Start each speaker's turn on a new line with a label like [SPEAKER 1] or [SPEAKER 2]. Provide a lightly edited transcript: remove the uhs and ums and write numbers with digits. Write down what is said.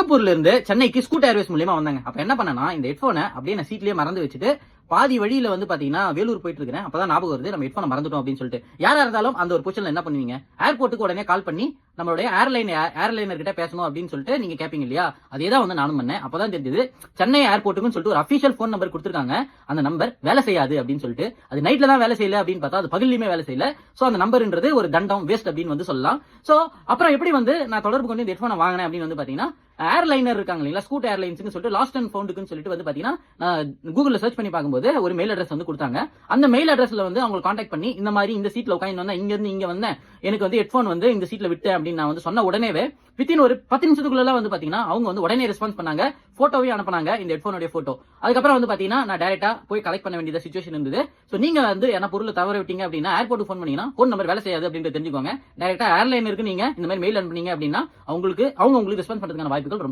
[SPEAKER 1] சிங்கப்பூர்ல இருந்து சென்னைக்கு ஸ்கூட் ஏர்வேஸ் மூலியமா வந்தாங்க. அப்ப என்ன பண்ணனா இந்த ஹெட்போனை அப்படியே நான் சீட்லயே மறந்து வச்சுட்டு பாதி வழியில வந்து பாத்தீங்கன்னா வேலூர் போயிட்டு இருக்கேன். அப்பதான் ஞாபகம் வருது நம்ம ஹெட்போனை மறந்துட்டோம் அப்படின்னு சொல்லிட்டு. யாரா இருந்தாலும் அந்த ஒரு பொசிஷன்ல என்ன பண்ணுவீங்க? ஏர்போர்ட்டுக்கு உடனே கால் பண்ணி நம்மளுடைய ஏர்லைனர் கிட்ட பேசணும் அப்படின்னு சொல்லிட்டு நீங்க கேப்பீங்க இல்லையா? அதேதான் வந்து நானும் பண்ணேன். அப்பதான் தெரிஞ்சது சென்னை ஏர்போர்ட்டுக்குன்னு சொல்லிட்டு ஒரு அபிஷியல் போன் நம்பர் கொடுத்திருக்காங்க. அந்த நம்பர் வேலை செய்யாது அப்படின்னு சொல்லிட்டு. அது நைட்ல தான் வேலை செய்யல அப்படின்னு பார்த்தா அது பகல்லையுமே வேலை செய்யல. சோ அந்த நம்பர்ன்றது ஒரு தண்டம் வேஸ்ட் அப்படின்னு வந்து சொல்லலாம். சோ அப்புறம் எப்படி வந்து நான் தொடர்பு கொண்டு இந்த ஹெட்போனை வாங்கினேன் அப்படின்னு வந்து பாத்தீங்கன்னா ஏர்லைனர் இருக்காங்க இல்லையா, ஸ்கூட் ஏர்லைன்ஸ்னு சொல்லிட்டு லாஸ்ட் அண்ட் ஃபவுண்டுக்குன்னு சொல்லிட்டு வந்து பாத்தீங்கன்னா கூகுள்ல சர்ச் பண்ணி பார்க்கும்போது ஒரு மெயில் அட்ரஸ் வந்து கொடுத்தாங்க. அந்த மெயில் அட்ரஸ்ல வந்து அவங்க கான்டாக்ட் பண்ணி இந்த மாதிரி இந்த சீட்ல உட்காந்து வந்தேன், இங்க இருந்து இங்க வந்தேன், எனக்கு வந்து ஹெட்போன் வந்து இந்த சீட்ல விட்டேன் அப்படின்னு நான் வந்து சொன்ன உடனேவே வித்தின் ஒரு 10 நிமிஷத்துக்குள்ள வந்து பாத்தீங்கன்னா அவங்க வந்து உடனே ரெஸ்பான்ஸ் பண்ணாங்க. போட்டோவே அனுப்புனாங்க, இந்த ஹெட்போனுடைய போட்டோ. அதுக்கப்புறம் வந்து பாத்தீங்கன்னா நான் டைரக்டா போய் கலெக்ட் பண்ண வேண்டிய சிச்சுவேஷன் இருந்தது. சோ நீங்க வந்து என்ன பொருளை தவற விட்டீங்க அப்படின்னா ஏர்போர்ட்டுக்கு ஃபோன் பண்ணீங்கன்னா போன் நம்பர் வேலை செய்யாது அப்படின்னு தெரிஞ்சுக்கோங்க. டைரக்டா ஏர்லைனருக்கு நீங்க இந்த மாதிரி மெயில் அனுப்புனீங்க அப்படின்னா அவங்க உங்களுக்கு ரெஸ்பான்ஸ் பண்றதுக்கான வாய்ப்புகள்